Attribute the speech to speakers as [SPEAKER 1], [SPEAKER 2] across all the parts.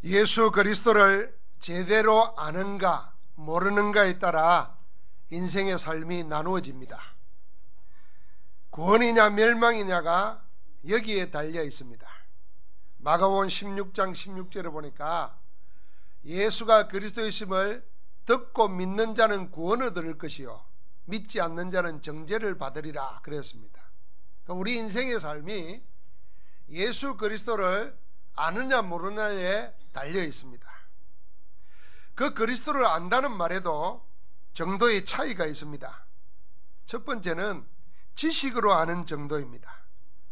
[SPEAKER 1] 예수 그리스도를 제대로 아는가 모르는가에 따라 인생의 삶이 나누어집니다. 구원이냐 멸망이냐가 여기에 달려 있습니다. 마가복음 16장 16절에 보니까 예수가 그리스도이심을 듣고 믿는 자는 구원을 얻을 것이요 믿지 않는 자는 정죄를 받으리라 그랬습니다. 우리 인생의 삶이 예수 그리스도를 아느냐 모르느냐에 달려 있습니다. 그 그리스도를 안다는 말에도 정도의 차이가 있습니다. 첫 번째는 지식으로 아는 정도입니다.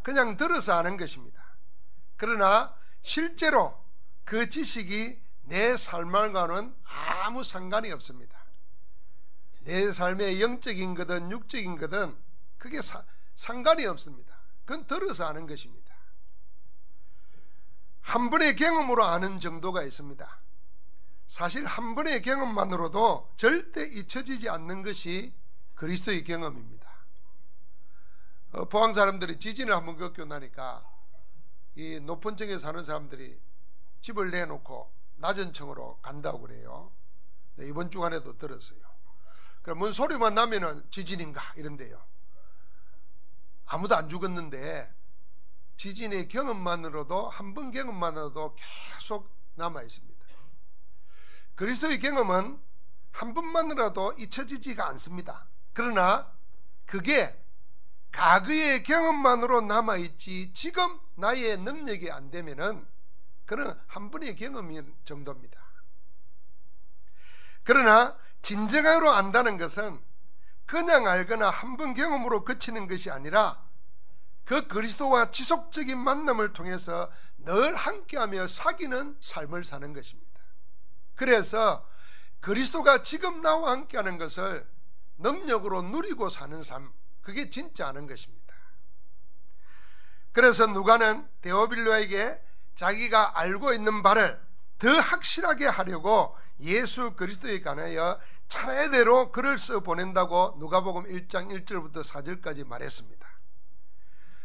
[SPEAKER 1] 그냥 들어서 아는 것입니다. 그러나 실제로 그 지식이 내 삶과는 아무 상관이 없습니다. 내 삶의 영적인 거든 육적인 거든 그게 상관이 없습니다. 그건 들어서 아는 것입니다. 한 번의 경험으로 아는 정도가 있습니다. 사실 한 번의 경험만으로도 절대 잊혀지지 않는 것이 그리스도의 경험입니다. 포항 사람들이 지진을 한번 겪고 나니까 이 높은 층에 사는 사람들이 집을 내놓고 낮은 층으로 간다고 그래요. 네, 이번 주간에도 들었어요. 그럼 뭔 소리만 나면은 지진인가 이런데요. 아무도 안 죽었는데 지진의 경험만으로도 한 번 경험만으로도 계속 남아 있습니다. 그리스도의 경험은 한 번만으로도 잊혀지지가 않습니다. 그러나 그게 과거의 경험만으로 남아있지 지금 나의 능력이 안 되면은 그는 한 번의 경험인 정도입니다. 그러나 진정으로 안다는 것은 그냥 알거나 한 번 경험으로 그치는 것이 아니라 그 그리스도와 지속적인 만남을 통해서 늘 함께하며 사귀는 삶을 사는 것입니다. 그래서 그리스도가 지금 나와 함께하는 것을 능력으로 누리고 사는 삶, 그게 진짜 아는 것입니다. 그래서 누가는 데오빌로에게 자기가 알고 있는 바를 더 확실하게 하려고 예수 그리스도에 관하여 차례대로 글을 써 보낸다고 누가복음 1장 1절부터 4절까지 말했습니다.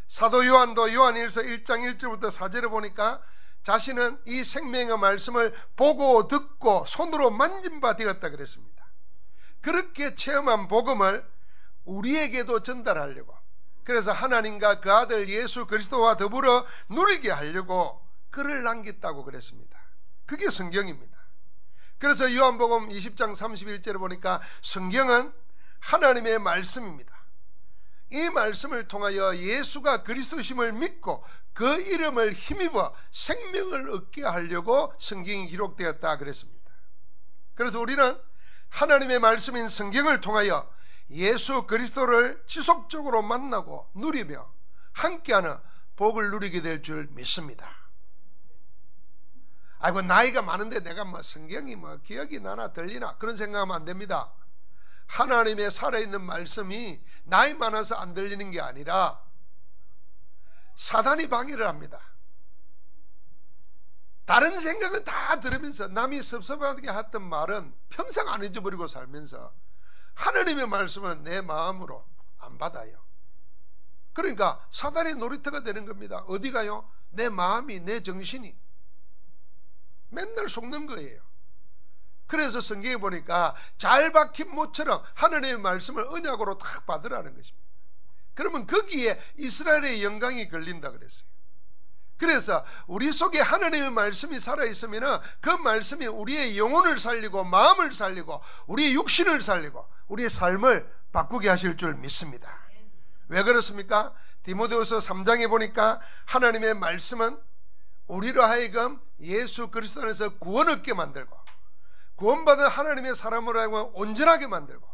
[SPEAKER 1] 사도 요한도 요한일서 1장 1절부터 4절을 보니까 자신은 이 생명의 말씀을 보고 듣고 손으로 만진 바 되었다 그랬습니다. 그렇게 체험한 복음을 우리에게도 전달하려고, 그래서 하나님과 그 아들 예수 그리스도와 더불어 누리게 하려고 글을 남겼다고 그랬습니다. 그게 성경입니다. 그래서 요한복음 20장 31절을 보니까 성경은 하나님의 말씀입니다. 이 말씀을 통하여 예수가 그리스도심을 믿고 그 이름을 힘입어 생명을 얻게 하려고 성경이 기록되었다 그랬습니다. 그래서 우리는 하나님의 말씀인 성경을 통하여 예수 그리스도를 지속적으로 만나고 누리며 함께하는 복을 누리게 될 줄 믿습니다. 아이고 나이가 많은데 내가 뭐 성경이 뭐 기억이 나나 들리나 그런 생각하면 안 됩니다. 하나님의 살아있는 말씀이 나이 많아서 안 들리는 게 아니라 사단이 방해를 합니다. 다른 생각은 다 들으면서 남이 섭섭하게 했던 말은 평생 안 잊어버리고 살면서 하나님의 말씀은 내 마음으로 안 받아요. 그러니까 사단의 놀이터가 되는 겁니다. 어디 가요? 내 마음이, 내 정신이 맨날 속는 거예요. 그래서 성경에 보니까 잘 박힌 모처럼 하나님의 말씀을 언약으로 딱 받으라는 것입니다. 그러면 거기에 이스라엘의 영광이 걸린다 그랬어요. 그래서 우리 속에 하나님의 말씀이 살아있으면 그 말씀이 우리의 영혼을 살리고 마음을 살리고 우리의 육신을 살리고 우리의 삶을 바꾸게 하실 줄 믿습니다. 왜 그렇습니까? 디모데후서 3장에 보니까 하나님의 말씀은 우리로 하여금 예수 그리스도 안에서 구원 얻게 만들고 구원받은 하나님의 사람으로 하여금 온전하게 만들고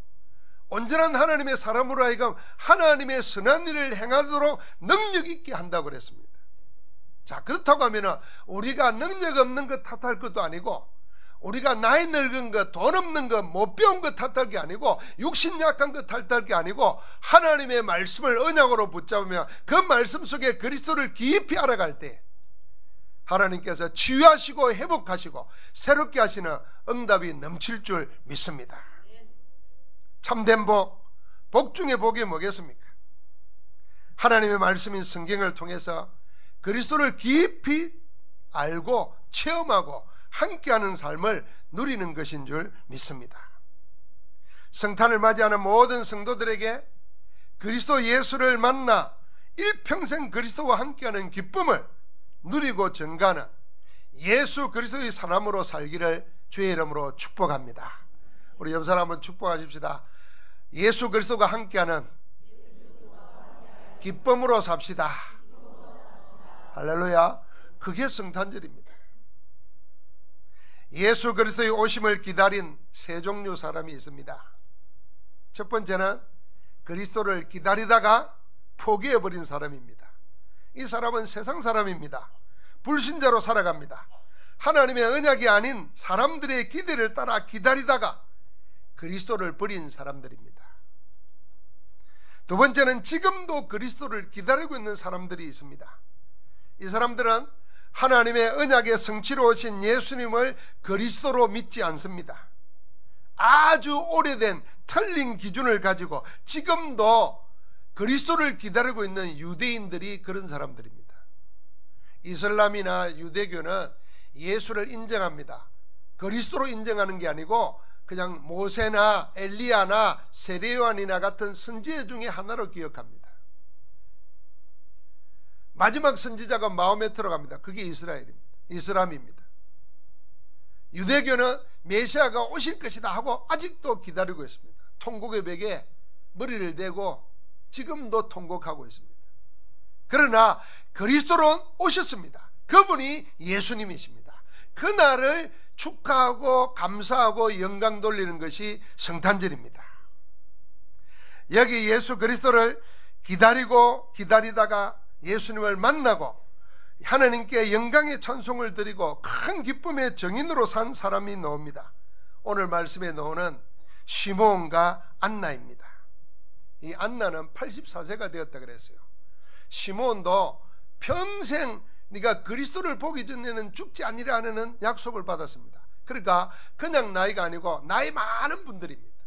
[SPEAKER 1] 온전한 하나님의 사람으로 하여금 하나님의 선한 일을 행하도록 능력 있게 한다고 그랬습니다. 자, 그렇다고 하면 우리가 능력 없는 것 탓할 것도 아니고 우리가 나이 늙은 것, 돈 없는 것, 못 배운 것 탓할 게 아니고 육신 약한 것 탓할 게 아니고 하나님의 말씀을 언약으로 붙잡으며 그 말씀 속에 그리스도를 깊이 알아갈 때 하나님께서 치유하시고 회복하시고 새롭게 하시는 응답이 넘칠 줄 믿습니다. 참된 복, 복 중에 복이 뭐겠습니까? 하나님의 말씀인 성경을 통해서 그리스도를 깊이 알고 체험하고 함께하는 삶을 누리는 것인 줄 믿습니다. 성탄을 맞이하는 모든 성도들에게 그리스도 예수를 만나 일평생 그리스도와 함께하는 기쁨을 누리고 증가하는 예수 그리스도의 사람으로 살기를 주의 이름으로 축복합니다. 우리 옆 사람 한번 축복하십시다. 예수 그리스도가 함께하는 기쁨으로 삽시다. 할렐루야. 그게 성탄절입니다. 예수 그리스도의 오심을 기다린 세 종류 사람이 있습니다. 첫 번째는 그리스도를 기다리다가 포기해버린 사람입니다. 이 사람은 세상 사람입니다. 불신자로 살아갑니다. 하나님의 언약이 아닌 사람들의 기대를 따라 기다리다가 그리스도를 버린 사람들입니다. 두 번째는 지금도 그리스도를 기다리고 있는 사람들이 있습니다. 이 사람들은 하나님의 언약의 성취로 오신 예수님을 그리스도로 믿지 않습니다. 아주 오래된 틀린 기준을 가지고 지금도 그리스도를 기다리고 있는 유대인들이 그런 사람들입니다. 이슬람이나 유대교는 예수를 인정합니다. 그리스도로 인정하는 게 아니고 그냥 모세나 엘리야나 세례요한이나 같은 선지자 중에 하나로 기억합니다. 마지막 선지자가 마음에 들어갑니다. 그게 이슬람입니다. 유대교는 메시아가 오실 것이다 하고 아직도 기다리고 있습니다. 통곡의 벽에 머리를 대고 지금도 통곡하고 있습니다. 그러나 그리스도로 오셨습니다. 그분이 예수님이십니다. 그날을 축하하고 감사하고 영광 돌리는 것이 성탄절입니다. 여기 예수 그리스도를 기다리고 기다리다가 예수님을 만나고 하나님께 영광의 찬송을 드리고 큰 기쁨의 정인으로 산 사람이 나옵니다. 오늘 말씀에 나오는 시므온과 안나입니다. 이 안나는 84세가 되었다 그랬어요. 시므온도 평생 네가 그리스도를 보기 전에는 죽지 아니라 하는 약속을 받았습니다. 그러니까 그냥 나이가 아니고 나이 많은 분들입니다.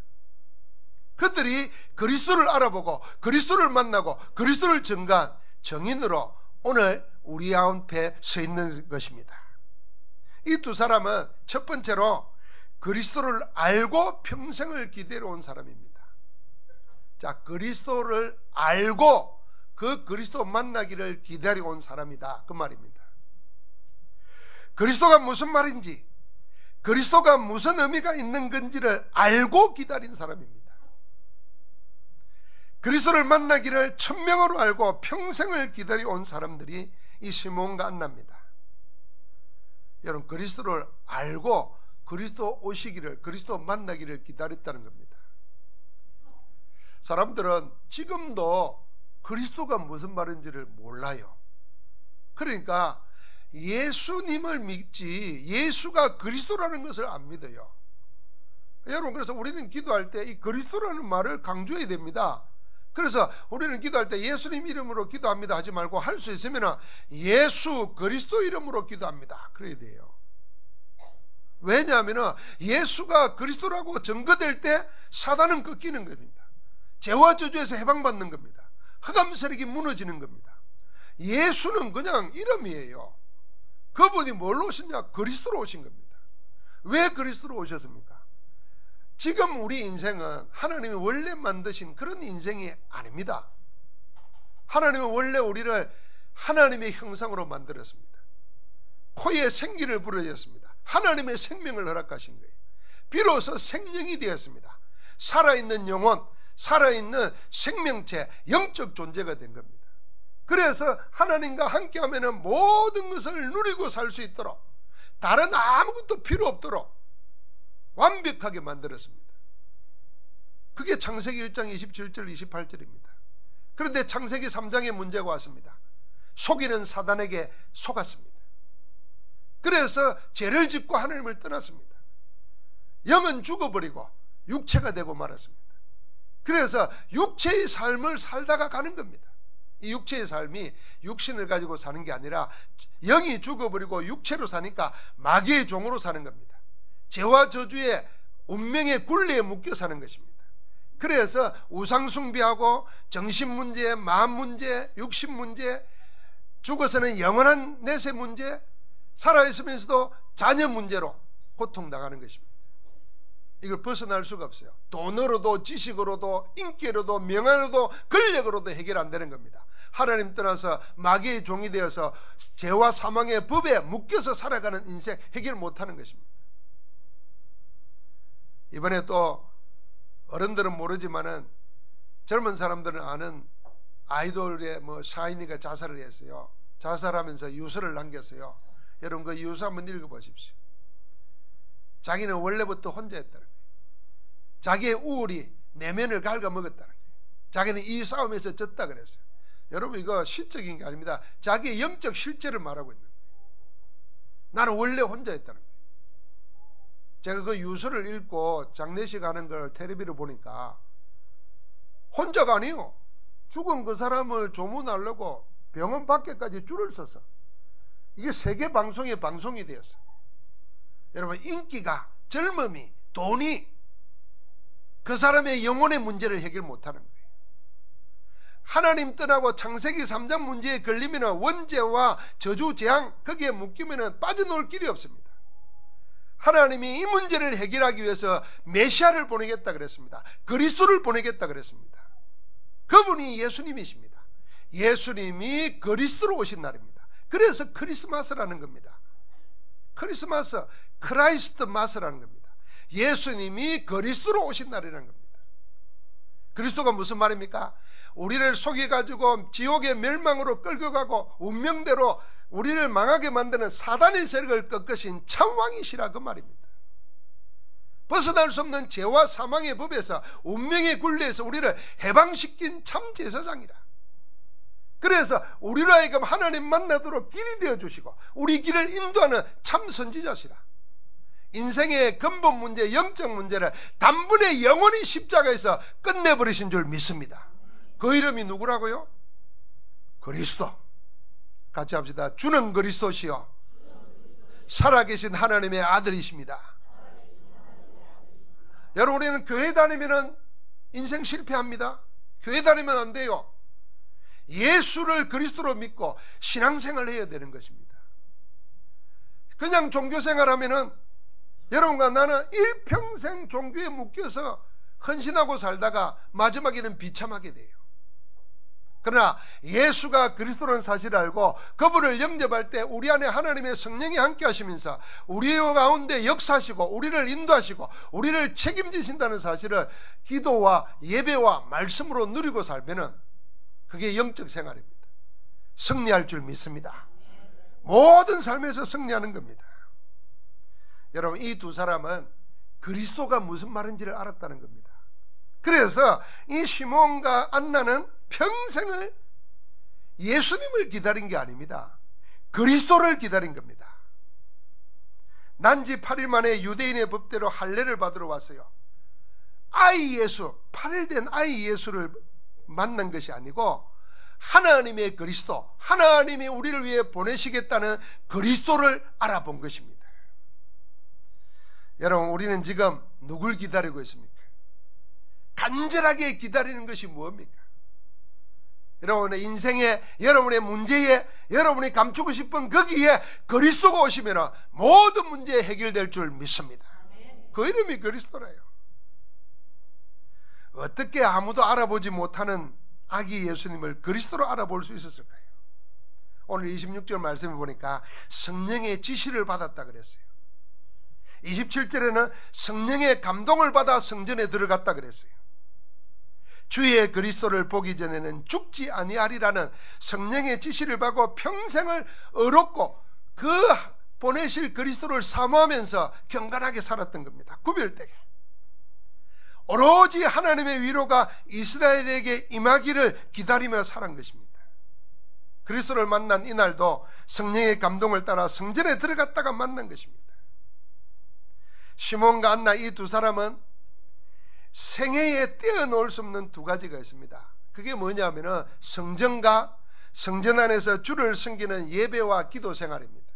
[SPEAKER 1] 그들이 그리스도를 알아보고 그리스도를 만나고 그리스도를 증거한 정인으로 오늘 우리 앞에 서 있는 것입니다. 이 두 사람은 첫 번째로 그리스도를 알고 평생을 기다려 온 사람입니다. 자, 그리스도를 알고 그 그리스도 만나기를 기다려 온 사람이다, 그 말입니다. 그리스도가 무슨 말인지, 그리스도가 무슨 의미가 있는 건지를 알고 기다린 사람입니다. 그리스도를 만나기를 천명으로 알고 평생을 기다려 온 사람들이 이 시몬과 안나입니다. 여러분, 그리스도를 알고 그리스도 오시기를, 그리스도 만나기를 기다렸다는 겁니다. 사람들은 지금도 그리스도가 무슨 말인지를 몰라요. 그러니까 예수님을 믿지 예수가 그리스도라는 것을 안 믿어요. 여러분, 그래서 우리는 기도할 때 이 그리스도라는 말을 강조해야 됩니다. 그래서 우리는 기도할 때 예수님 이름으로 기도합니다 하지 말고 할 수 있으면 예수 그리스도 이름으로 기도합니다 그래야 돼요. 왜냐하면 예수가 그리스도라고 증거될 때 사단은 꺾이는 겁니다. 죄와 저주에서 해방받는 겁니다. 흑암 세력이 무너지는 겁니다. 예수는 그냥 이름이에요. 그분이 뭘로 오셨냐? 그리스도로 오신 겁니다. 왜 그리스도로 오셨습니까? 지금 우리 인생은 하나님이 원래 만드신 그런 인생이 아닙니다. 하나님은 원래 우리를 하나님의 형상으로 만들었습니다. 코에 생기를 불어줬습니다. 하나님의 생명을 허락하신 거예요. 비로소 생명이 되었습니다. 살아있는 영혼, 살아있는 생명체, 영적 존재가 된 겁니다. 그래서 하나님과 함께하면 모든 것을 누리고 살 수 있도록, 다른 아무것도 필요 없도록 완벽하게 만들었습니다. 그게 창세기 1장 27절 28절입니다. 그런데 창세기 3장에 문제가 왔습니다. 속이는 사단에게 속았습니다. 그래서 죄를 짓고 하나님을 떠났습니다. 영은 죽어버리고 육체가 되고 말았습니다. 그래서 육체의 삶을 살다가 가는 겁니다. 이 육체의 삶이 육신을 가지고 사는 게 아니라 영이 죽어버리고 육체로 사니까 마귀의 종으로 사는 겁니다. 죄와 저주의 운명의 굴레에 묶여 사는 것입니다. 그래서 우상숭배하고 정신문제, 마음문제, 육신문제, 죽어서는 영원한 내세 문제, 살아있으면서도 자녀 문제로 고통당하는 것입니다. 이걸 벗어날 수가 없어요. 돈으로도 지식으로도 인기로도 명예로도 권력으로도 해결 안 되는 겁니다. 하나님 떠나서 마귀의 종이 되어서 죄와 사망의 법에 묶여서 살아가는 인생 해결 못하는 것입니다. 이번에 또 어른들은 모르지만은 젊은 사람들은 아는 아이돌의 샤이니가 자살을 했어요. 자살하면서 유서를 남겼어요. 여러분 그 유서 한번 읽어보십시오. 자기는 원래부터 혼자였다는 거예요. 자기의 우울이 내면을 갉아먹었다는 거예요. 자기는 이 싸움에서 졌다 그랬어요. 여러분 이거 시적인 게 아닙니다. 자기의 영적 실제를 말하고 있는 거예요. 나는 원래 혼자였다는 거예요. 제가 그 유서를 읽고 장례식 하는 걸 텔레비를 보니까 혼자가 아니요, 죽은 그 사람을 조문하려고 병원 밖에까지 줄을 서서 이게 세계 방송에 방송이 되었어. 여러분 인기가, 젊음이, 돈이 그 사람의 영혼의 문제를 해결 못하는 거예요. 하나님 떠나고 창세기 3장 문제에 걸리면 원죄와 저주, 재앙 거기에 묶이면 빠져나올 길이 없습니다. 하나님이 이 문제를 해결하기 위해서 메시아를 보내겠다 그랬습니다. 그리스도를 보내겠다 그랬습니다. 그분이 예수님이십니다. 예수님이 그리스도로 오신 날입니다. 그래서 크리스마스라는 겁니다. 크리스마스, 크라이스트 마스라는 겁니다. 예수님이 그리스도로 오신 날이라는 겁니다. 그리스도가 무슨 말입니까? 우리를 속여가지고 지옥의 멸망으로 끌고 가고 운명대로 우리를 망하게 만드는 사단의 세력을 꺾으신 참왕이시라 그 말입니다. 벗어날 수 없는 죄와 사망의 법에서 운명의 굴레에서 우리를 해방시킨 참 제사장이라. 그래서 우리로 하여금 하나님 만나도록 길이 되어주시고 우리 길을 인도하는 참 선지자시라. 인생의 근본 문제, 영적 문제를 단번에 영원히 십자가에서 끝내버리신 줄 믿습니다. 그 이름이 누구라고요? 그리스도. 같이 합시다. 주는 그리스도시요 살아계신 하나님의 아들이십니다. 여러분 우리는 교회 다니면 인생 실패합니다. 교회 다니면 안 돼요. 예수를 그리스도로 믿고 신앙생활을 해야 되는 것입니다. 그냥 종교생활하면 여러분과 나는 일평생 종교에 묶여서 헌신하고 살다가 마지막에는 비참하게 돼요. 그러나 예수가 그리스도라는 사실을 알고 그분을 영접할 때 우리 안에 하나님의 성령이 함께 하시면서 우리 가운데 역사하시고 우리를 인도하시고 우리를 책임지신다는 사실을 기도와 예배와 말씀으로 누리고 살면 그게 영적 생활입니다. 승리할 줄 믿습니다. 모든 삶에서 승리하는 겁니다. 여러분 이 두 사람은 그리스도가 무슨 말인지를 알았다는 겁니다. 그래서 이 시몬과 안나는 평생을 예수님을 기다린 게 아닙니다. 그리스도를 기다린 겁니다. 난지 8일 만에 유대인의 법대로 할례를 받으러 왔어요. 아이 예수, 8일 된 아이 예수를 만난 것이 아니고 하나님의 그리스도, 하나님이 우리를 위해 보내시겠다는 그리스도를 알아본 것입니다. 여러분 우리는 지금 누굴 기다리고 있습니까? 간절하게 기다리는 것이 무엇입니까? 여러분의 인생에, 여러분의 문제에, 여러분이 감추고 싶은 거기에 그리스도가 오시면 모든 문제 해결될 줄 믿습니다. 그 이름이 그리스도래요. 어떻게 아무도 알아보지 못하는 아기 예수님을 그리스도로 알아볼 수 있었을까요? 오늘 26절 말씀을 보니까 성령의 지시를 받았다 그랬어요. 27절에는 성령의 감동을 받아 성전에 들어갔다 그랬어요. 주의 그리스도를 보기 전에는 죽지 아니하리라는 성령의 지시를 받고 평생을 의롭고 그 보내실 그리스도를 사모하면서 경건하게 살았던 겁니다. 구별되게. 오로지 하나님의 위로가 이스라엘에게 임하기를 기다리며 살은 것입니다. 그리스도를 만난 이날도 성령의 감동을 따라 성전에 들어갔다가 만난 것입니다. 시몬과 안나 이 두 사람은 생애에 떼어놓을 수 없는 두 가지가 있습니다. 그게 뭐냐면은 성전과 성전 안에서 주를 섬기는 예배와 기도 생활입니다.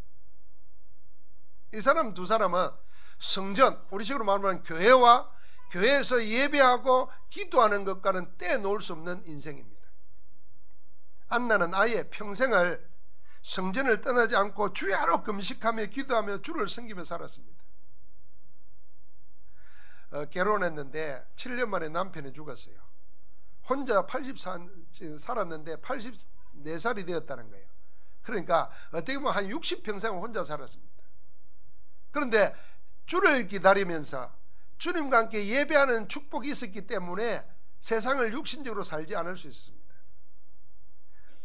[SPEAKER 1] 이 사람 두 사람은 성전, 우리식으로 말하면 교회와 교회에서 예배하고 기도하는 것과는 떼어놓을 수 없는 인생입니다. 안나는 아예 평생을 성전을 떠나지 않고 주야로 금식하며 기도하며 주를 섬기며 살았습니다. 결혼했는데 7년 만에 남편이 죽었어요. 혼자 80살 살았는데 84살이 되었다는 거예요. 그러니까 어떻게 보면 한 60평생을 혼자 살았습니다. 그런데 주를 기다리면서 주님과 함께 예배하는 축복이 있었기 때문에 세상을 육신적으로 살지 않을 수 있습니다.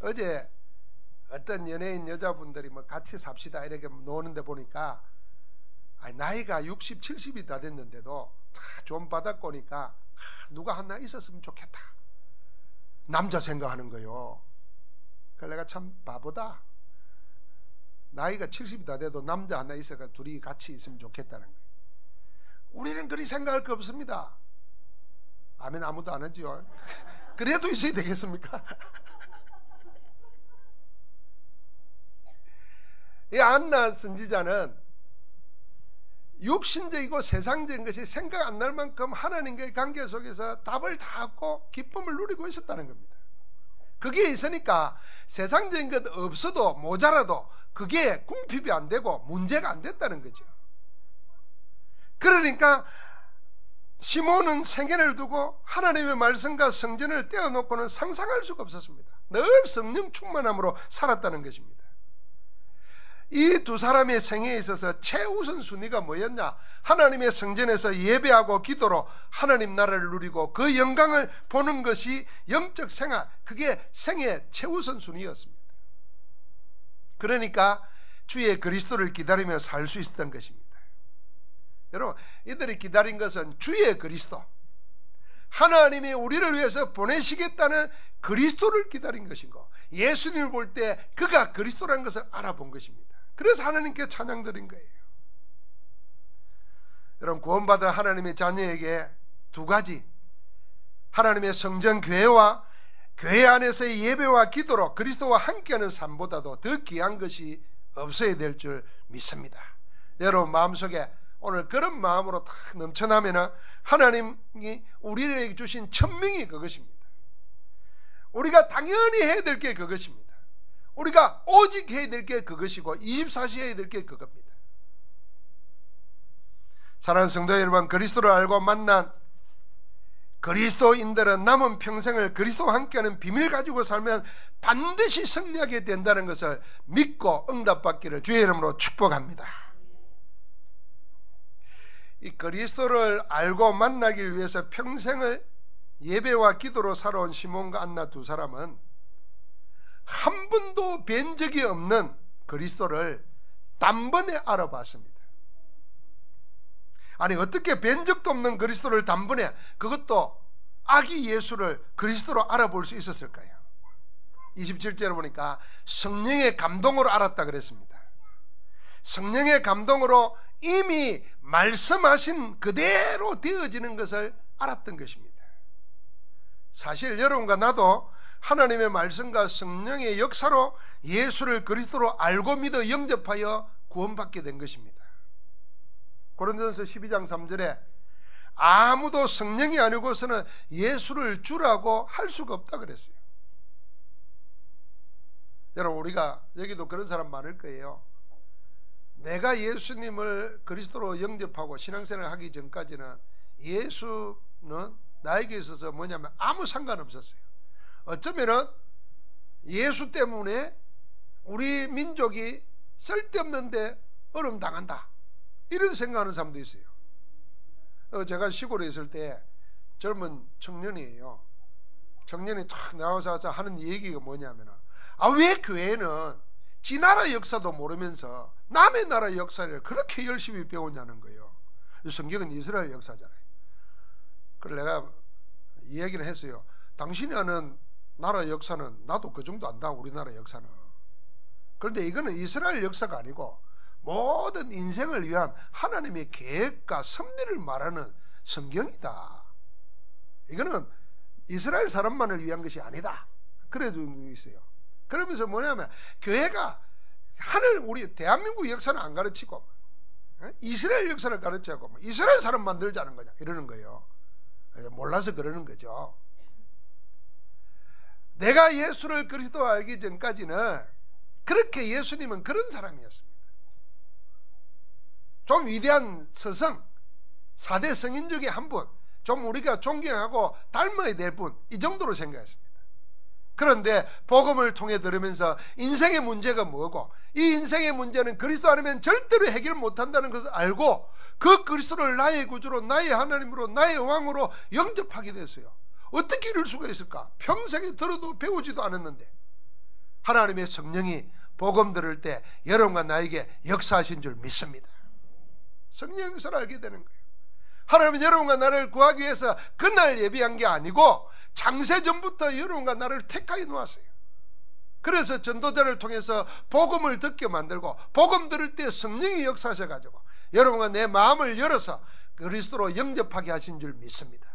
[SPEAKER 1] 어제 어떤 연예인 여자분들이 뭐 같이 삽시다 이렇게 노는데 보니까 나이가 60, 70이 다 됐는데도 좀 받아보니까 누가 하나 있었으면 좋겠다 남자 생각하는 거요. 그래서 내가 참 바보다. 나이가 70이 다 돼도 남자 하나 있어가 둘이 같이 있으면 좋겠다는 거예요. 우리는 그리 생각할 거 없습니다. 아멘 아무도 안 하지요. 그래도 있어야 되겠습니까? 이 안나 선지자는 육신적이고 세상적인 것이 생각 안 날 만큼 하나님과의 관계 속에서 답을 다 얻고 기쁨을 누리고 있었다는 겁니다. 그게 있으니까 세상적인 것 없어도 모자라도 그게 궁핍이 안 되고 문제가 안 됐다는 거죠. 그러니까 시몬은 생애를 두고 하나님의 말씀과 성전을 떼어놓고는 상상할 수가 없었습니다. 늘 성령 충만함으로 살았다는 것입니다. 이 두 사람의 생애에 있어서 최우선 순위가 뭐였냐? 하나님의 성전에서 예배하고 기도로 하나님 나라를 누리고 그 영광을 보는 것이 영적 생활, 그게 생애 최우선 순위였습니다. 그러니까 주의 그리스도를 기다리며 살 수 있었던 것입니다. 여러분, 이들이 기다린 것은 주의 그리스도, 하나님이 우리를 위해서 보내시겠다는 그리스도를 기다린 것이고, 예수님을 볼 때 그가 그리스도라는 것을 알아본 것입니다. 그래서 하나님께 찬양 드린 거예요. 여러분, 구원받은 하나님의 자녀에게 두 가지, 하나님의 성전 교회와 교회 안에서의 예배와 기도로 그리스도와 함께하는 삶보다도 더 귀한 것이 없어야 될 줄 믿습니다. 여러분 마음속에 오늘 그런 마음으로 탁 넘쳐나면 하나님이 우리에게 주신 천명이 그것입니다. 우리가 당연히 해야 될 게 그것입니다. 우리가 오직 해야 될 게 그것이고 24시 해야 될 게 그겁니다. 사랑하는 성도 여러분, 그리스도를 알고 만난 그리스도인들은 남은 평생을 그리스도와 함께하는 비밀 가지고 살면 반드시 승리하게 된다는 것을 믿고 응답받기를 주의 이름으로 축복합니다. 이 그리스도를 알고 만나기 위해서 평생을 예배와 기도로 살아온 시몬과 안나 두 사람은 한 번도 뵌 적이 없는 그리스도를 단번에 알아봤습니다. 아니, 어떻게 뵌 적도 없는 그리스도를 단번에, 그것도 아기 예수를 그리스도로 알아볼 수 있었을까요? 27절에 보니까 성령의 감동으로 알았다 그랬습니다. 성령의 감동으로 이미 말씀하신 그대로 되어지는 것을 알았던 것입니다. 사실 여러분과 나도 하나님의 말씀과 성령의 역사로 예수를 그리스도로 알고 믿어 영접하여 구원받게 된 것입니다. 고린도전서 12장 3절에 아무도 성령이 아니고서는 예수를 주라고 할 수가 없다 그랬어요. 여러분, 우리가 여기도 그런 사람 많을 거예요. 내가 예수님을 그리스도로 영접하고 신앙생활을 하기 전까지는 예수는 나에게 있어서 뭐냐면 아무 상관없었어요. 어쩌면은 예수 때문에 우리 민족이 쓸데없는데 어려움당한다, 이런 생각하는 사람도 있어요. 제가 시골에 있을 때 젊은 청년이에요. 청년이 탁 나와서 하는 얘기가 뭐냐면, 왜 교회는 지 나라 역사도 모르면서 남의 나라 역사를 그렇게 열심히 배우냐는 거예요. 성경은 이스라엘 역사잖아요. 그래서 내가 이야기를 했어요. 당신이 아는 나라 역사는 나도 그 정도 안다, 우리나라 역사는. 그런데 이거는 이스라엘 역사가 아니고 모든 인생을 위한 하나님의 계획과 섭리를 말하는 성경이다. 이거는 이스라엘 사람만을 위한 것이 아니다, 그래 준 게 있어요. 그러면서 뭐냐면 교회가 우리 대한민국 역사는 안 가르치고 이스라엘 역사를 가르치고 이스라엘 사람 만들자는 거냐 이러는 거예요. 몰라서 그러는 거죠. 내가 예수를 그리스도 알기 전까지는 그렇게 예수님은 그런 사람이었습니다. 좀 위대한 서성, 4대 성인 중에 한 분, 좀 우리가 존경하고 닮아야 될 분, 이 정도로 생각했습니다. 그런데 복음을 통해 들으면서 인생의 문제가 뭐고, 이 인생의 문제는 그리스도 아니면 절대로 해결 못한다는 것을 알고 그 그리스도를 나의 구주로, 나의 하나님으로, 나의 왕으로 영접하게 됐어요. 어떻게 이럴 수가 있을까? 평생에 들어도 배우지도 않았는데 하나님의 성령이 복음 들을 때 여러분과 나에게 역사하신 줄 믿습니다. 성령 역사를 알게 되는 거예요. 하나님은 여러분과 나를 구하기 위해서 그날 예비한 게 아니고 창세전부터 여러분과 나를 택하게 놓았어요. 그래서 전도자를 통해서 복음을 듣게 만들고 복음 들을 때 성령이 역사하셔가지고 여러분과 내 마음을 열어서 그리스도로 영접하게 하신 줄 믿습니다.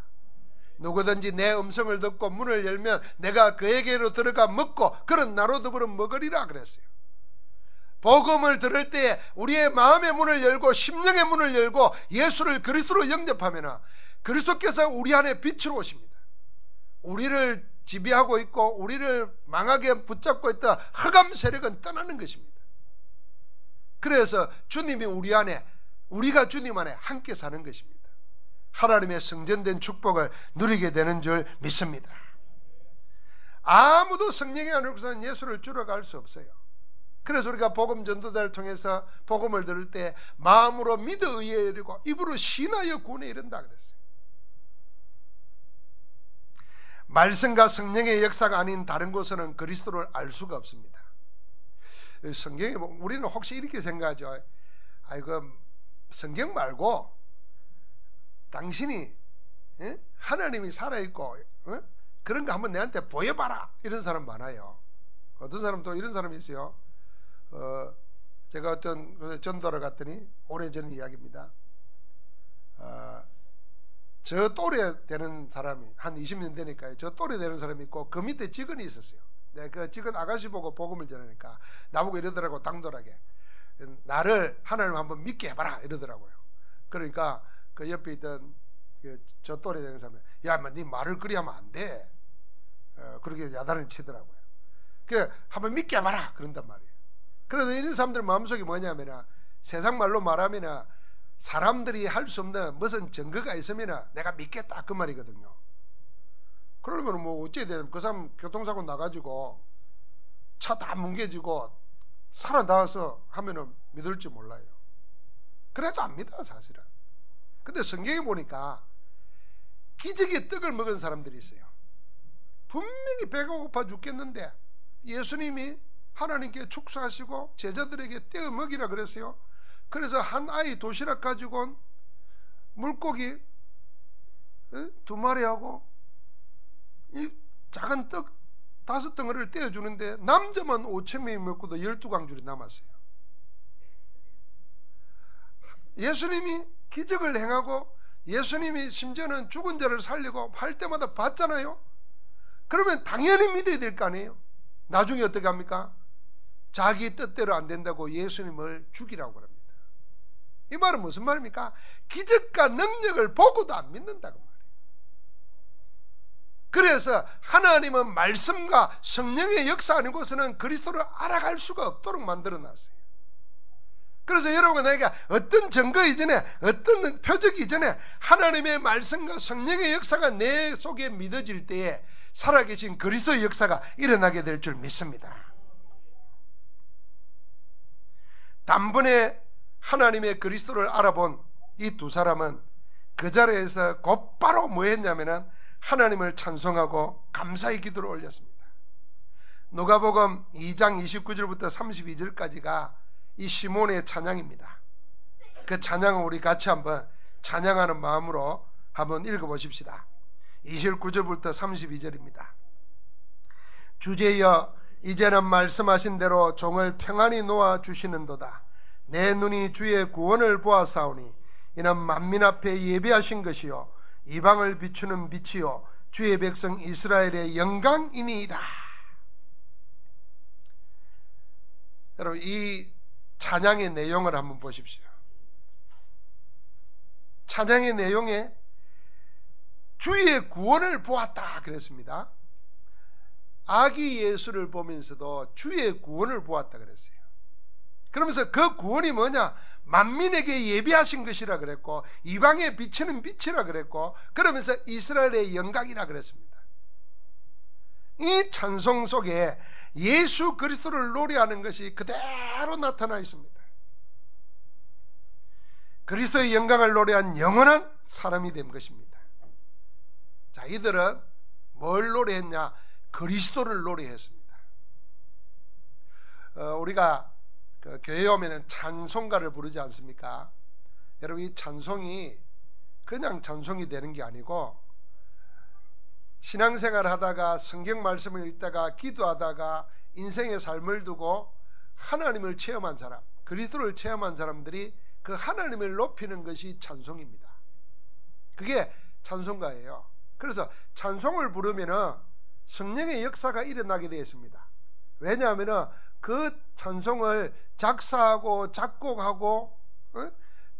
[SPEAKER 1] 누구든지 내 음성을 듣고 문을 열면 내가 그에게로 들어가 먹고 그런 나로 더불어 먹으리라 그랬어요. 복음을 들을 때 우리의 마음의 문을 열고 심령의 문을 열고 예수를 그리스도로 영접하면 그리스도께서 우리 안에 빛으로 오십니다. 우리를 지배하고 있고 우리를 망하게 붙잡고 있던 흑암 세력은 떠나는 것입니다. 그래서 주님이 우리 안에, 우리가 주님 안에 함께 사는 것입니다. 하나님의 성전된 축복을 누리게 되는 줄 믿습니다. 아무도 성령이 안 없어서는 예수를 주러 갈 수 없어요. 그래서 우리가 복음 전도자를 통해서 복음을 들을 때 마음으로 믿어 의에 이르고 입으로 신하여 구원에 이른다 그랬어요. 말씀과 성령의 역사가 아닌 다른 곳에는 그리스도를 알 수가 없습니다. 성경에 우리는 혹시 이렇게 생각하죠. 아이고 성경 말고 당신이 하나님이 살아있고 그런 거 한번 내한테 보여봐라 이런 사람 많아요. 어떤 사람도 이런 사람이 있어요. 제가 어떤 전도를 갔더니 오래전 이야기입니다. 저 또래 되는 사람이 한 20년 되니까 저 또래 되는 사람이 있고 그 밑에 직원이 있었어요. 내가 그 직원 아가씨 보고 복음을 전하니까 나보고 이러더라고. 당돌하게 나를 하나님 한번 믿게 해봐라 이러더라고요. 그러니까 그 옆에 있던 저 또래 되는 사람이 야, 네 말을 그리 하면 안 돼. 그렇게 야단을 치더라고요. 그 한번 믿게 해봐라 그런단 말이에요. 그래서 이런 사람들 마음속이 뭐냐면 세상 말로 말하면 사람들이 할 수 없는 무슨 증거가 있으면 내가 믿겠다 그 말이거든요. 그러면 뭐 어찌해야 되나, 그 사람 교통사고 나가지고 차 다 뭉개지고 살아나와서 하면은 믿을지 몰라요. 그래도 안 믿어 사실은. 근데 성경에 보니까 기적의 떡을 먹은 사람들이 있어요. 분명히 배가 고파 죽겠는데 예수님이 하나님께 축사하시고 제자들에게 떼어 먹이라 그랬어요. 그래서 한 아이 도시락 가지고 온 물고기 2마리하고 이 작은 떡 5덩어리를 떼어주는데 남자만 5,000명이 먹고도 12광줄이 남았어요. 예수님이 기적을 행하고 예수님이 심지어는 죽은 자를 살리고 할 때마다 봤잖아요. 그러면 당연히 믿어야 될 거 아니에요. 나중에 어떻게 합니까? 자기 뜻대로 안 된다고 예수님을 죽이라고 합니다. 이 말은 무슨 말입니까? 기적과 능력을 보고도 안 믿는다고 말이에요. 그래서 하나님은 말씀과 성령의 역사하는 곳에는 그리스도를 알아갈 수가 없도록 만들어놨어요. 그래서 여러분과 내가 어떤 증거 이전에 어떤 표적 이전에 하나님의 말씀과 성령의 역사가 내 속에 믿어질 때에 살아계신 그리스도의 역사가 일어나게 될 줄 믿습니다. 단번에 하나님의 그리스도를 알아본 이 두 사람은 그 자리에서 곧바로 뭐 했냐면은 하나님을 찬송하고 감사의 기도를 올렸습니다. 누가복음 2장 29절부터 32절까지가 이 시몬의 찬양입니다. 그 찬양을 우리 같이 한번 찬양하는 마음으로 한번 읽어보십시다. 29절부터 32절입니다. 주제여 이제는 말씀하신 대로 종을 평안히 놓아 주시는도다. 내 눈이 주의 구원을 보았사오니 이는 만민 앞에 예비하신 것이요 이방을 비추는 빛이요 주의 백성 이스라엘의 영광이니이다. 여러분 이 찬양의 내용을 한번 보십시오. 찬양의 내용에 주의 구원을 보았다 그랬습니다. 아기 예수를 보면서도 주의 구원을 보았다 그랬어요. 그러면서 그 구원이 뭐냐? 만민에게 예비하신 것이라 그랬고, 이방에 비치는 빛이라 그랬고, 그러면서 이스라엘의 영광이라 그랬습니다. 이 찬송 속에 예수 그리스도를 노래하는 것이 그대로 나타나 있습니다. 그리스도의 영광을 노래한 영원한 사람이 된 것입니다. 자, 이들은 뭘 노래했냐? 그리스도를 노래했습니다. 우리가 교회에 오면 찬송가를 부르지 않습니까? 여러분, 이 찬송이 그냥 찬송이 되는 게 아니고, 신앙생활 하다가 성경 말씀을 읽다가 기도하다가 인생의 삶을 두고 하나님을 체험한 사람, 그리스도를 체험한 사람들이 그 하나님을 높이는 것이 찬송입니다. 그게 찬송가예요. 그래서 찬송을 부르면은 성령의 역사가 일어나게 되어 있습니다. 왜냐하면은 그 찬송을 작사하고 작곡하고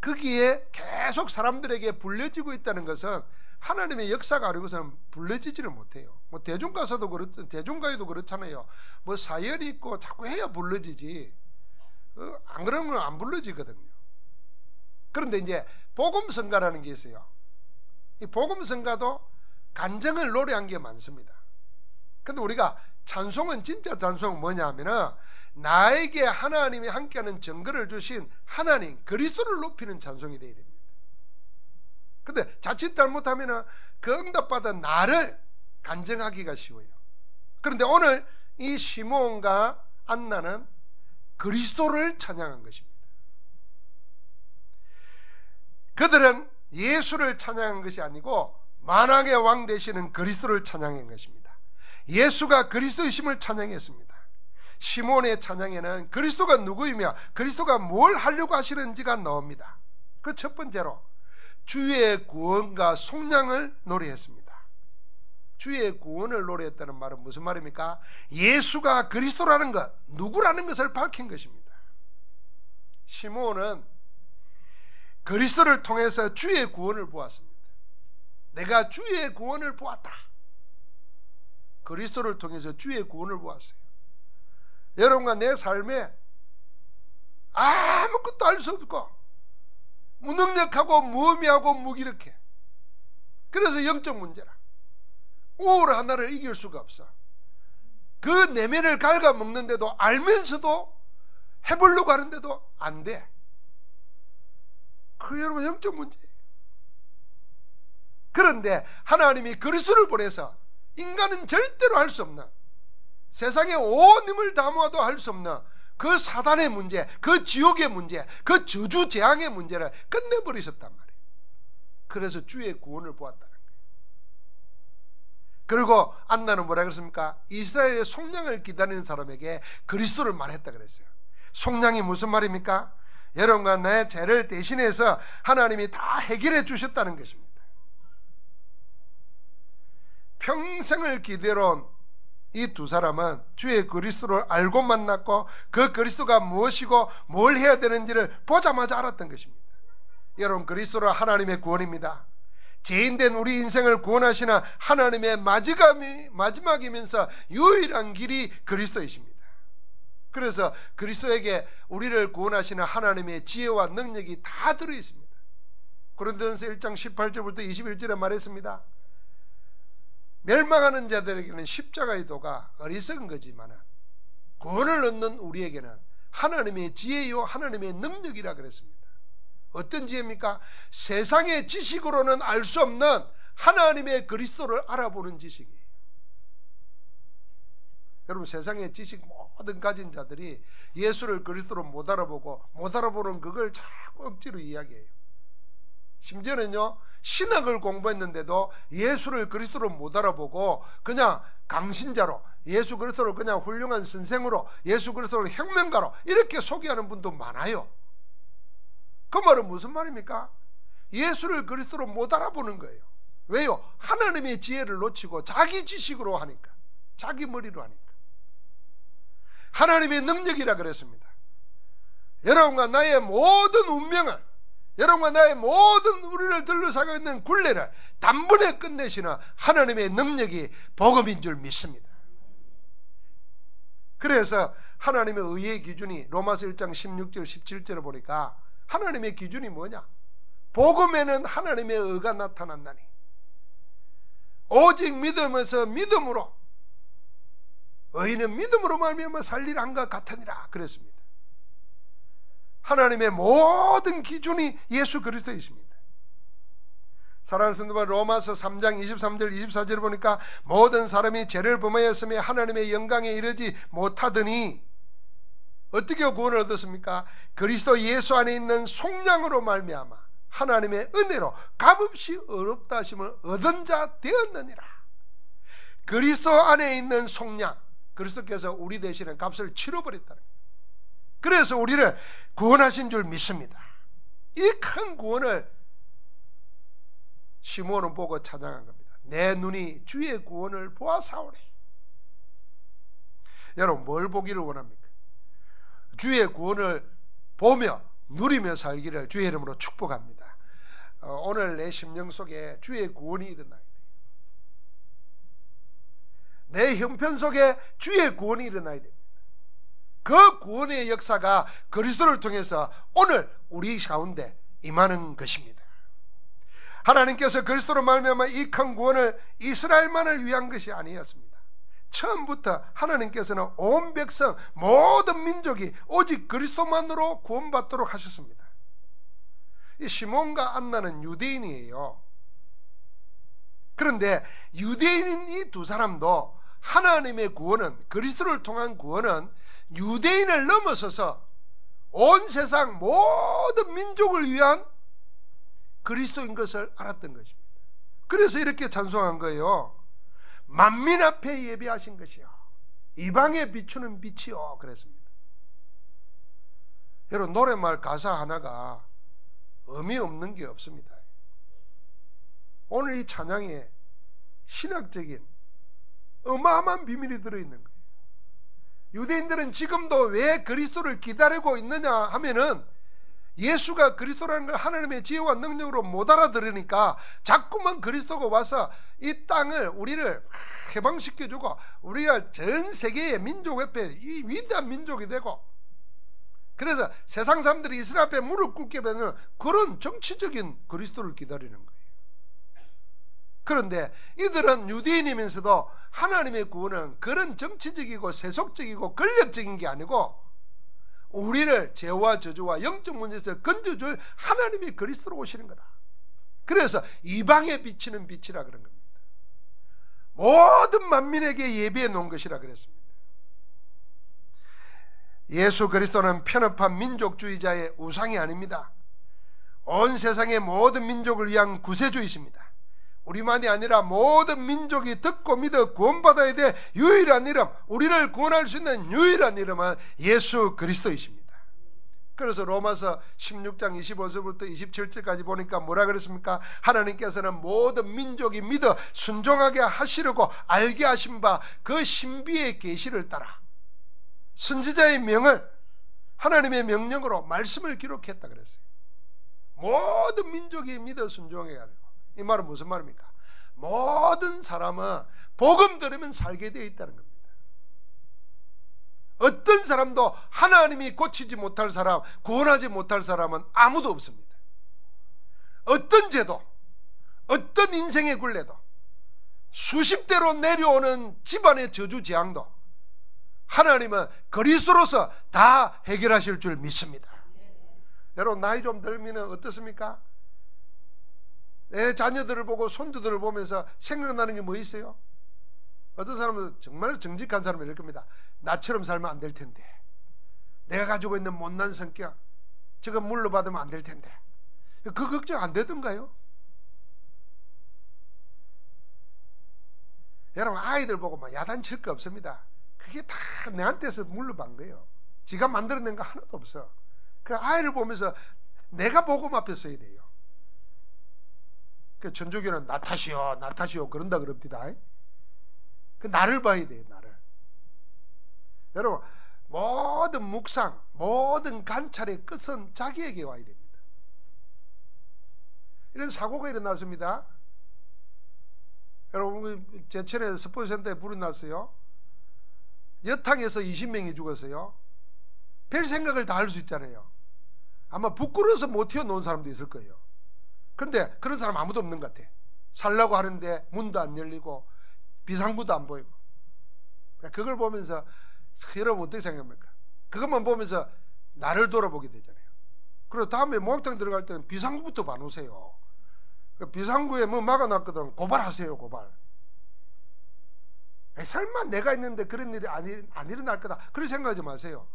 [SPEAKER 1] 거기에 계속 사람들에게 불려지고 있다는 것은 하나님의 역사가 아니고서는 불려지지를 못해요. 뭐 대중가요도 그렇잖아요. 뭐 사열이 있고 자꾸 해야 불려지지, 안 그러면 안 불려지거든요. 그런데 이제 복음성가라는 게 있어요. 이 복음성가도 간증을 노래한 게 많습니다. 근데 우리가 찬송은, 진짜 찬송은 뭐냐 하면은 나에게 하나님이 함께하는 증거를 주신 하나님 그리스도를 높이는 찬송이 되어야 됩니다. 근데 자칫 잘못하면은 그 응답받은 나를 간증하기가 쉬워요. 그런데 오늘 이 시므온과 안나는 그리스도를 찬양한 것입니다. 그들은 예수를 찬양한 것이 아니고 만왕의 왕 되시는 그리스도를 찬양한 것입니다. 예수가 그리스도이심을 찬양했습니다. 시므온의 찬양에는 그리스도가 누구이며 그리스도가 뭘 하려고 하시는지가 나옵니다. 그 첫 번째로 주의 구원과 속량을 노래했습니다. 주의 구원을 노래했다는 말은 무슨 말입니까? 예수가 그리스도라는 것, 누구라는 것을 밝힌 것입니다. 시므온은 그리스도를 통해서 주의 구원을 보았습니다. 내가 주의 구원을 보았다. 그리스도를 통해서 주의 구원을 보았어요. 여러분과 내 삶에 아무것도 알 수 없고 무능력하고 무의미하고 무기력해. 그래서 영적 문제라. 우울 하나를 이길 수가 없어. 그 내면을 갉아먹는데도, 알면서도 해보려고 하는데도 안 돼. 그 여러분 영적 문제예요. 그런데 하나님이 그리스도를 보내서 인간은 절대로 할 수 없는, 세상에 온 힘을 다 모아도 할 수 없는 그 사단의 문제, 그 지옥의 문제, 그 저주 재앙의 문제를 끝내버리셨단 말이에요. 그래서 주의 구원을 보았다는 거예요. 그리고 안나는 뭐라 그랬습니까? 이스라엘의 속량을 기다리는 사람에게 그리스도를 말했다 그랬어요. 속량이 무슨 말입니까? 여러분과 나의 죄를 대신해서 하나님이 다 해결해 주셨다는 것입니다. 평생을 기다려온 이 두 사람은 주의 그리스도를 알고 만났고 그 그리스도가 무엇이고 뭘 해야 되는지를 보자마자 알았던 것입니다. 여러분, 그리스도는 하나님의 구원입니다. 죄인된 우리 인생을 구원하시는 하나님의 마지막이면서 유일한 길이 그리스도이십니다. 그래서 그리스도에게 우리를 구원하시는 하나님의 지혜와 능력이 다 들어있습니다. 고린도전서 1장 18절부터 21절에 말했습니다. 멸망하는 자들에게는 십자가의 도가 어리석은 거지만 구원을 얻는 우리에게는 하나님의 지혜요 하나님의 능력이라 그랬습니다. 어떤 지혜입니까? 세상의 지식으로는 알 수 없는 하나님의 그리스도를 알아보는 지식이에요. 여러분, 세상의 지식 모든 가진 자들이 예수를 그리스도로 못 알아보는 그걸 자꾸 억지로 이야기해요. 심지어는요, 신학을 공부했는데도 예수를 그리스도로 못 알아보고 그냥 강신자로, 예수 그리스도를 그냥 훌륭한 선생으로, 예수 그리스도를 혁명가로 이렇게 소개하는 분도 많아요. 그 말은 무슨 말입니까? 예수를 그리스도로 못 알아보는 거예요. 왜요? 하나님의 지혜를 놓치고 자기 지식으로 하니까, 자기 머리로 하니까. 하나님의 능력이라 그랬습니다. 여러분과 나의 모든 운명을, 여러분과 나의 모든 우리를 둘러싸고 있는 굴레를 단번에 끝내시는 하나님의 능력이 복음인 줄 믿습니다. 그래서 하나님의 의의 기준이 로마서 1장 16절 17절을 보니까 하나님의 기준이 뭐냐? 복음에는 하나님의 의가 나타난다니 오직 믿음에서 믿음으로 의인은 믿음으로 말미암아 살리라 한것 같으니라 그랬습니다. 하나님의 모든 기준이 예수 그리스도이십니다. 사랑하는 성도들, 로마서 3장 23절 24절을 보니까 모든 사람이 죄를 범하였으며 하나님의 영광에 이르지 못하더니 어떻게 구원을 얻었습니까? 그리스도 예수 안에 있는 속량으로 말미암아 하나님의 은혜로 값없이 어렵다 하심을 얻은 자 되었느니라. 그리스도 안에 있는 속량, 그리스도께서 우리 대신에 값을 치러버렸다는 거예요. 그래서 우리를 구원하신 줄 믿습니다. 이 큰 구원을 시므온은 보고 찬양한 겁니다. 내 눈이 주의 구원을 보아사오니. 여러분, 뭘 보기를 원합니까? 주의 구원을 보며 누리며 살기를 주의 이름으로 축복합니다. 오늘 내 심령 속에 주의 구원이 일어나야 돼요. 내 형편 속에 주의 구원이 일어나야 됩니다. 그 구원의 역사가 그리스도를 통해서 오늘 우리 가운데 임하는 것입니다. 하나님께서 그리스도로 말미암아 이 큰 구원을 이스라엘만을 위한 것이 아니었습니다. 처음부터 하나님께서는 온 백성 모든 민족이 오직 그리스도만으로 구원받도록 하셨습니다. 이 시몬과 안나는 유대인이에요. 그런데 유대인인 이 두 사람도 하나님의 구원은, 그리스도를 통한 구원은 유대인을 넘어서서 온 세상 모든 민족을 위한 그리스도인 것을 알았던 것입니다. 그래서 이렇게 찬송한 거예요. 만민 앞에 예비하신 것이요 이방에 비추는 빛이요 그랬습니다. 여러분, 노래말 가사 하나가 의미 없는 게 없습니다. 오늘 이 찬양에 신학적인 어마어마한 비밀이 들어있는 거예요. 유대인들은 지금도 왜 그리스도를 기다리고 있느냐 하면은 예수가 그리스도라는 걸 하나님의 지혜와 능력으로 못 알아들으니까 자꾸만 그리스도가 와서 이 땅을, 우리를 해방시켜주고 우리가 전 세계의 민족 옆에 이 위대한 민족이 되고, 그래서 세상 사람들이 이스라엘 앞에 무릎 꿇게 되는 그런 정치적인 그리스도를 기다리는 거예요. 그런데 이들은 유대인이면서도 하나님의 구원은 그런 정치적이고 세속적이고 권력적인 게 아니고 우리를 죄와 저주와 영적 문제에서 건져줄 하나님의 그리스도로 오시는 거다. 그래서 이방에 비치는 빛이라 그런 겁니다. 모든 만민에게 예비해 놓은 것이라 그랬습니다. 예수 그리스도는 편협한 민족주의자의 우상이 아닙니다. 온 세상의 모든 민족을 위한 구세주이십니다. 우리만이 아니라 모든 민족이 듣고 믿어 구원받아야 될 유일한 이름, 우리를 구원할 수 있는 유일한 이름은 예수 그리스도이십니다. 그래서 로마서 16장 25절부터 27절까지 보니까 뭐라 그랬습니까? 하나님께서는 모든 민족이 믿어 순종하게 하시려고 알게 하신 바 그 신비의 계시를 따라 선지자의 명을 하나님의 명령으로 말씀을 기록했다 그랬어요. 모든 민족이 믿어 순종해야 하려고. 이 말은 무슨 말입니까? 모든 사람은 복음 들으면 살게 되어 있다는 겁니다. 어떤 사람도 하나님이 고치지 못할 사람, 구원하지 못할 사람은 아무도 없습니다. 어떤 죄도, 어떤 인생의 굴레도, 수십 대로 내려오는 집안의 저주 재앙도 하나님은 그리스도로서 다 해결하실 줄 믿습니다. 여러분, 나이 좀 들면 어떻습니까? 내 자녀들을 보고 손주들을 보면서 생각나는 게 뭐 있어요? 어떤 사람은 정말 정직한 사람이 이럴 겁니다. 나처럼 살면 안 될 텐데, 내가 가지고 있는 못난 성격 저거 물러받으면 안 될 텐데, 그 걱정 안 되던가요? 여러분, 아이들 보고 막 야단칠 거 없습니다. 그게 다 내한테서 물러반 거예요. 지가 만들어낸 거 하나도 없어. 그 아이를 보면서 내가 복음 앞에 서야 돼요. 그 천주교는 나 탓이요, 나 탓이요 그런다 그럽니다. 그 나를 봐야 돼요, 나를. 여러분, 모든 묵상, 모든 관찰의 끝은 자기에게 와야 됩니다. 이런 사고가 일어났습니다. 여러분, 제천에 스포츠센터에 불이 났어요. 여탕에서 20명이 죽었어요. 별 생각을 다 할 수 있잖아요. 아마 부끄러워서 못 튀어놓은 사람도 있을 거예요. 그런데 그런 사람 아무도 없는 것 같아. 살려고 하는데 문도 안 열리고 비상구도 안 보이고. 그걸 보면서 여러분 어떻게 생각합니까? 그것만 보면서 나를 돌아보게 되잖아요. 그리고 다음에 목욕탕 들어갈 때는 비상구부터 봐놓으세요. 비상구에 뭐 막아놨거든. 고발하세요. 고발. 설마 내가 있는데 그런 일이 안 일어날 거다, 그렇게 생각하지 마세요.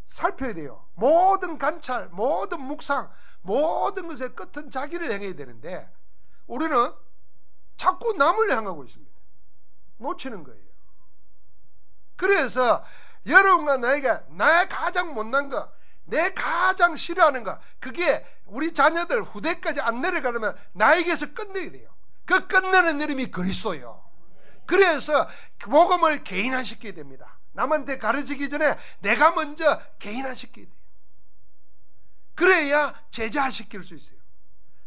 [SPEAKER 1] 살펴야 돼요. 모든 관찰, 모든 묵상, 모든 것의 끝은 자기를 향해야 되는데 우리는 자꾸 남을 향하고 있습니다. 놓치는 거예요. 그래서 여러분과 나에게 나의 가장 못난 거, 내 가장 싫어하는 거, 그게 우리 자녀들 후대까지 안 내려가려면 나에게서 끝내야 돼요. 그 끝내는 이름이 그리스도예요. 그래서 복음을 개인화시켜야 됩니다. 남한테 가르치기 전에 내가 먼저 개인화시켜야 돼요. 그래야 제자화시킬 수 있어요.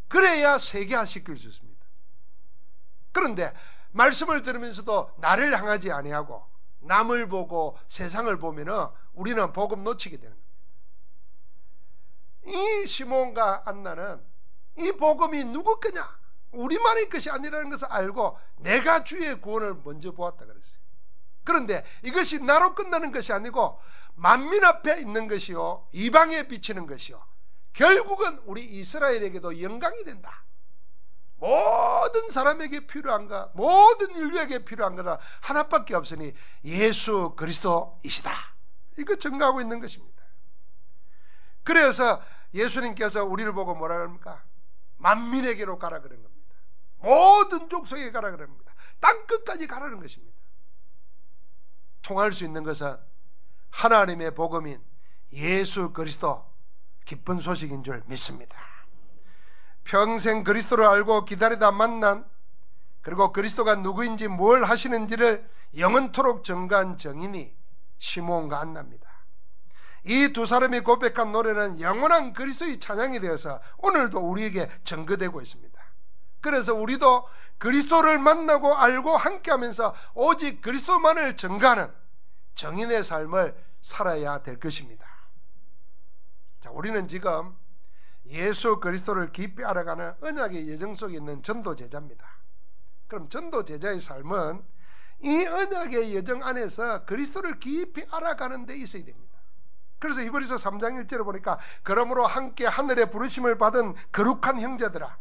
[SPEAKER 1] 그래야 세계화시킬 수 있습니다. 그런데 말씀을 들으면서도 나를 향하지 아니하고 남을 보고 세상을 보면은 우리는 복음 놓치게 되는 겁니다. 이 시몬과 안나는 이 복음이 누구 거냐, 우리만의 것이 아니라는 것을 알고 내가 주의 구원을 먼저 보았다 그랬어요. 그런데 이것이 나로 끝나는 것이 아니고 만민 앞에 있는 것이요, 이방에 비치는 것이요, 결국은 우리 이스라엘에게도 영광이 된다. 모든 사람에게 필요한가, 모든 인류에게 필요한 거는 하나밖에 없으니 예수 그리스도이시다. 이거 증거하고 있는 것입니다. 그래서 예수님께서 우리를 보고 뭐라 그럽니까? 만민에게로 가라 그런 겁니다. 모든 족속에 가라 그런 겁니다. 땅끝까지 가라는 것입니다. 통할 수 있는 것은 하나님의 복음인 예수 그리스도 기쁜 소식인 줄 믿습니다. 평생 그리스도를 알고 기다리다 만난, 그리고 그리스도가 누구인지 뭘 하시는지를 영원토록 증거한 증인이 시몬과 안나입니다. 이 두 사람이 고백한 노래는 영원한 그리스도의 찬양이 되어서 오늘도 우리에게 증거되고 있습니다. 그래서 우리도 그리스도를 만나고 알고 함께하면서 오직 그리스도만을 증거하는 정인의 삶을 살아야 될 것입니다. 자, 우리는 지금 예수 그리스도를 깊이 알아가는 언약의 예정 속에 있는 전도 제자입니다. 그럼 전도 제자의 삶은 이 언약의 예정 안에서 그리스도를 깊이 알아가는 데 있어야 됩니다. 그래서 히브리서 3장 1절에 보니까 그러므로 함께 하늘의 부르심을 받은 거룩한 형제들아,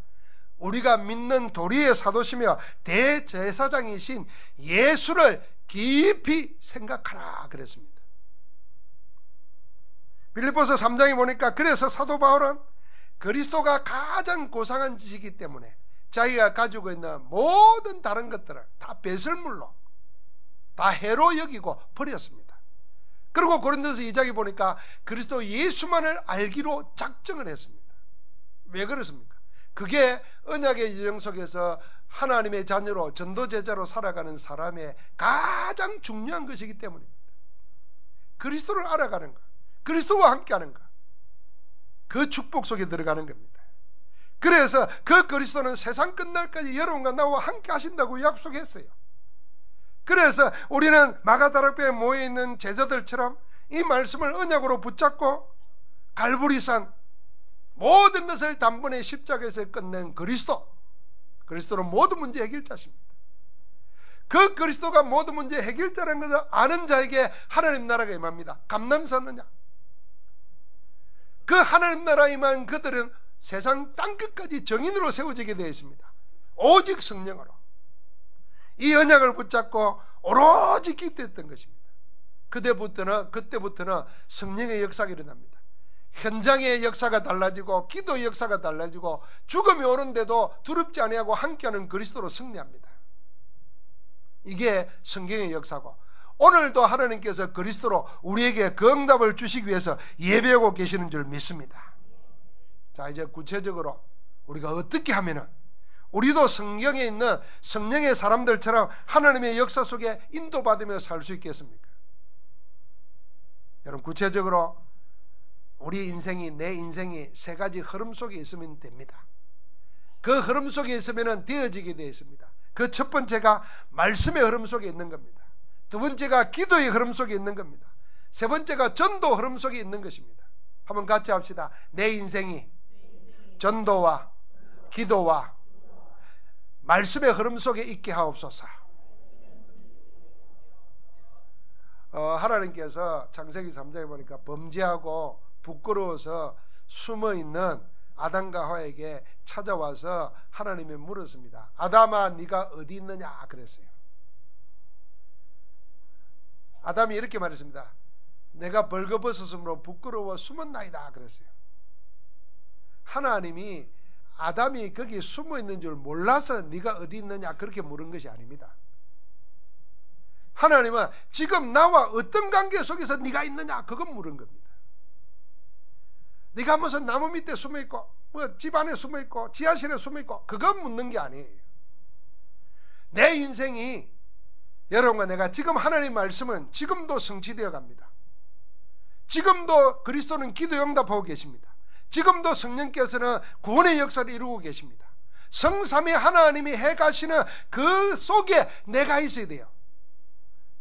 [SPEAKER 1] 우리가 믿는 도리의 사도시며 대제사장이신 예수를 깊이 생각하라 그랬습니다. 빌립보서 3장에 보니까 그래서 사도 바울은 그리스도가 가장 고상한 지식이기 때문에 자기가 가지고 있는 모든 다른 것들을 다 배설물로, 다 해로 여기고 버렸습니다. 그리고 고린도서 2장에 보니까 그리스도 예수만을 알기로 작정을 했습니다. 왜 그렇습니까? 그게 언약의 예정 속에서 하나님의 자녀로 전도제자로 살아가는 사람의 가장 중요한 것이기 때문입니다. 그리스도를 알아가는 것, 그리스도와 함께하는 것, 그 축복 속에 들어가는 겁니다. 그래서 그 그리스도는 세상 끝날까지 여러분과 나와 함께 하신다고 약속했어요. 그래서 우리는 마가다락방에 모여있는 제자들처럼 이 말씀을 언약으로 붙잡고 갈보리산 모든 것을 단번에 십자가에서 끝낸 그리스도는 모든 문제 해결자십니다. 그 그리스도가 모든 문제 해결자라는 것을 아는 자에게 하나님 나라가 임합니다. 감남사느냐? 그 하나님 나라에 임한 그들은 세상 땅끝까지 정인으로 세워지게 되어 있습니다. 오직 성령으로 이 언약을 붙잡고 오로지 기도했던 것입니다. 그때부터는 성령의 역사가 일어납니다. 현장의 역사가 달라지고 기도의 역사가 달라지고 죽음이 오는데도 두렵지 아니하고 함께하는 그리스도로 승리합니다. 이게 성경의 역사고, 오늘도 하나님께서 그리스도로 우리에게 그 응답을 주시기 위해서 예배하고 계시는 줄 믿습니다. 자, 이제 구체적으로 우리가 어떻게 하면은 우리도 성경에 있는 성령의 사람들처럼 하나님의 역사 속에 인도받으며 살 수 있겠습니까? 여러분, 구체적으로 우리 인생이, 내 인생이 세 가지 흐름 속에 있으면 됩니다. 그 흐름 속에 있으면 되어지게 되어 있습니다. 그 첫 번째가 말씀의 흐름 속에 있는 겁니다. 두 번째가 기도의 흐름 속에 있는 겁니다. 세 번째가 전도 흐름 속에 있는 것입니다. 한번 같이 합시다. 내 인생이 전도와 기도와 말씀의 흐름 속에 있게 하옵소서. 하나님께서 창세기 3장에 보니까 범죄하고 부끄러워서 숨어있는 아담과 하와에게 찾아와서 하나님이 물었습니다. 아담아, 네가 어디 있느냐 그랬어요. 아담이 이렇게 말했습니다. 내가 벌거벗었으므로 부끄러워 숨었나이다 그랬어요. 하나님이 아담이 거기 숨어있는 줄 몰라서 네가 어디 있느냐 그렇게 물은 것이 아닙니다. 하나님은 지금 나와 어떤 관계 속에서 네가 있느냐 그건 물은 겁니다. 네가 무슨 나무 밑에 숨어있고 뭐 집 안에 숨어있고 지하실에 숨어있고 그건 묻는 게 아니에요. 내 인생이 여러분과 내가 지금 하나님의 말씀은 지금도 성취되어 갑니다. 지금도 그리스도는 기도 응답하고 계십니다. 지금도 성령께서는 구원의 역사를 이루고 계십니다. 성삼위 하나님이 해가시는 그 속에 내가 있어야 돼요.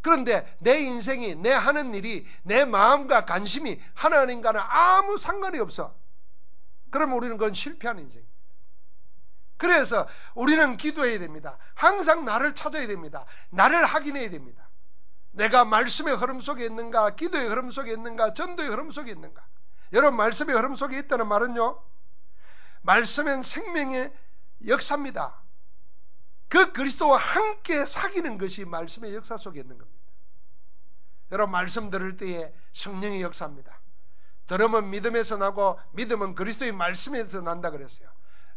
[SPEAKER 1] 그런데 내 인생이, 내 하는 일이, 내 마음과 관심이 하나님과는 아무 상관이 없어. 그러면 우리는 그건 실패한 인생입니다. 그래서 우리는 기도해야 됩니다. 항상 나를 찾아야 됩니다. 나를 확인해야 됩니다. 내가 말씀의 흐름 속에 있는가, 기도의 흐름 속에 있는가, 전도의 흐름 속에 있는가. 여러분, 말씀의 흐름 속에 있다는 말은요, 말씀은 생명의 역사입니다. 그 그리스도와 함께 사귀는 것이 말씀의 역사 속에 있는 겁니다. 여러분, 말씀 들을 때에 성령의 역사입니다. 들으면 믿음에서 나고 믿음은 그리스도의 말씀에서 난다 그랬어요.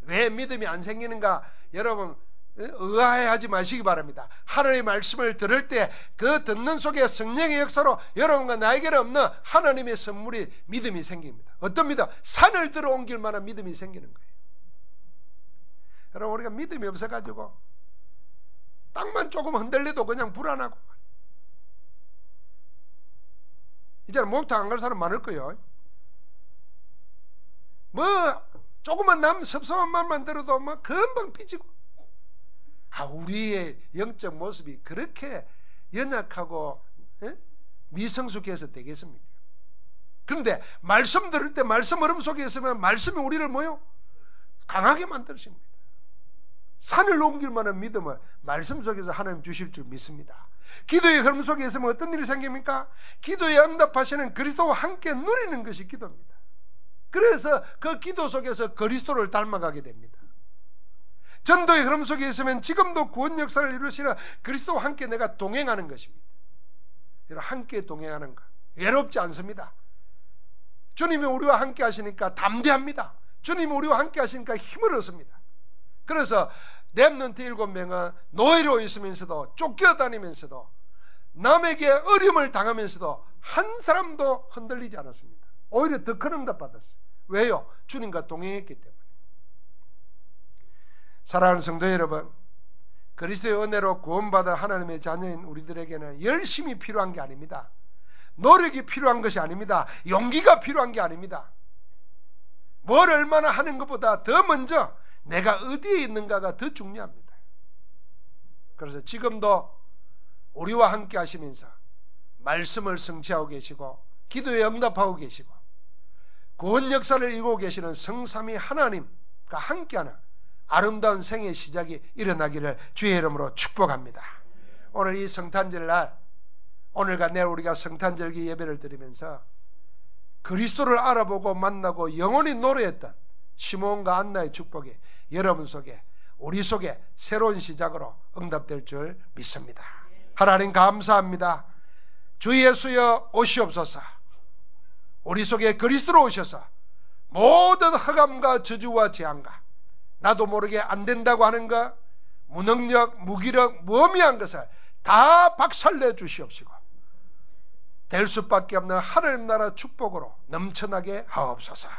[SPEAKER 1] 왜 믿음이 안 생기는가? 여러분, 의아해하지 마시기 바랍니다. 하나님의 말씀을 들을 때 그 듣는 속에 성령의 역사로 여러분과 나에게는 없는 하나님의 선물이 믿음이 생깁니다. 어떤 믿음? 산을 들어 옮길 만한 믿음이 생기는 거예요. 여러분, 우리가 믿음이 없어가지고 땅만 조금 흔들려도 그냥 불안하고, 이제는 목욕탕 안 갈 사람 많을 거예요. 뭐 조금만 남 섭섭한 말만 들어도 막 금방 삐지고. 우리의 영적 모습이 그렇게 연약하고 미성숙해서 되겠습니까? 그런데 말씀 들을 때 말씀 흐름 속에 있으면 말씀이 우리를 뭐요? 강하게 만드십니다. 산을 옮길 만한 믿음을 말씀 속에서 하나님 주실 줄 믿습니다. 기도의 흐름 속에 있으면 어떤 일이 생깁니까? 기도에 응답하시는 그리스도와 함께 누리는 것이 기도입니다. 그래서 그 기도 속에서 그리스도를 닮아가게 됩니다. 전도의 흐름 속에 있으면 지금도 구원 역사를 이루시는 그리스도와 함께 내가 동행하는 것입니다. 함께 동행하는 것, 외롭지 않습니다. 주님이 우리와 함께 하시니까 담대합니다. 주님이 우리와 함께 하시니까 힘을 얻습니다. 그래서 렘넌트 7명은 노예로 있으면서도 쫓겨다니면서도 남에게 어려움을 당하면서도 한 사람도 흔들리지 않았습니다. 오히려 더 큰 응답 받았어요. 왜요? 주님과 동행했기 때문에. 사랑하는 성도 여러분, 그리스도의 은혜로 구원받아 하나님의 자녀인 우리들에게는 열심이 필요한 게 아닙니다. 노력이 필요한 것이 아닙니다. 용기가 필요한 게 아닙니다. 뭘 얼마나 하는 것보다 더 먼저 내가 어디에 있는가가 더 중요합니다. 그래서 지금도 우리와 함께 하시면서 말씀을 성취하고 계시고 기도에 응답하고 계시고 구원 역사를 이루고 계시는 성삼위 하나님과 함께하는 아름다운 생의 시작이 일어나기를 주의 이름으로 축복합니다. 오늘 이 성탄절날, 오늘과 내일 우리가 성탄절기 예배를 드리면서 그리스도를 알아보고 만나고 영원히 노래했던 시몬과 안나의 축복이 여러분 속에, 우리 속에 새로운 시작으로 응답될 줄 믿습니다. 하나님 감사합니다. 주 예수여 오시옵소서. 우리 속에 그리스도로 오셔서 모든 흑암과 저주와 재앙과 나도 모르게 안 된다고 하는 것, 무능력, 무기력, 무의미한 것을 다 박살내 주시옵시고 될 수밖에 없는 하나님 나라 축복으로 넘쳐나게 하옵소서.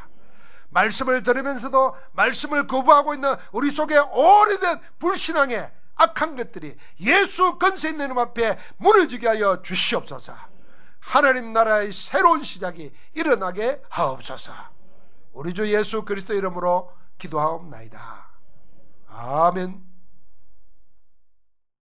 [SPEAKER 1] 말씀을 들으면서도 말씀을 거부하고 있는 우리 속에 오래된 불신앙의 악한 것들이 예수 권세 있는 이름 앞에 무너지게 하여 주시옵소서. 하나님 나라의 새로운 시작이 일어나게 하옵소서. 우리 주 예수 그리스도 이름으로 기도하옵나이다. 아멘.